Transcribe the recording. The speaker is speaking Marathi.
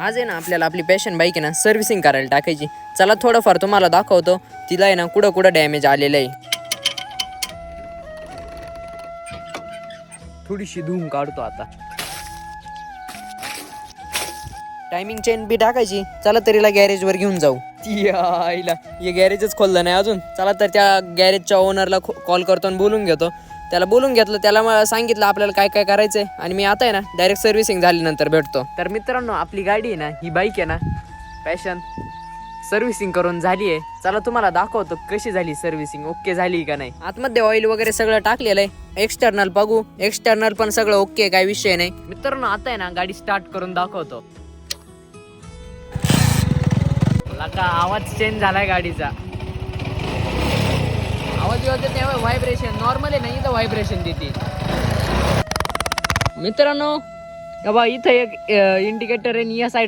आज आहे ना आपल्याला आपली पॅशन बाईक आहे ना सर्व्हिसिंग करायला टाकायची. चला थोडंफार तुम्हाला दाखवतो तिला आहे ना कुठं कुठं डॅमेज आलेलं आहे. थोडीशी धूम काढतो आता. टायमिंग चेन बी टाकायची. चला तरीला गॅरेजवर घेऊन जाऊ. ती आईला हे गॅरेजच खोललं नाही अजून. चला तर त्या गॅरेजच्या ओनरला कॉल करतो आणि बोलून घेतो. त्याला बोलून घेतलं, त्याला मला सांगितलं आपल्याला काय काय करायचंय आणि मी आता आहे ना डायरेक्ट सर्व्हिसिंग झाल्यानंतर भेटतो. तर मित्रांनो आपली गाडी आहे ना, ही बाईक आहे ना पॅशन, सर्व्हिसिंग करून झाली आहे. चला तुम्हाला दाखवतो कशी झाली सर्व्हिसिंग, ओके झाली का नाही. आतमध्ये ऑइल वगैरे सगळं टाकलेलं आहे. एक्सटर्नल बघू, एक्सटर्नल पण सगळं ओके, काय विषय नाही. मित्रांनो आता आहे ना गाडी स्टार्ट करून दाखवतो. का आवाज चेंज झालाय गाडीचा. आवाज येते तेव्हा व्हायब्रेशन नॉर्मल आहे, नाही तर व्हायब्रेशन देते. मित्रांनो बघा इथं एक इंडिकेटर आहे, या साईड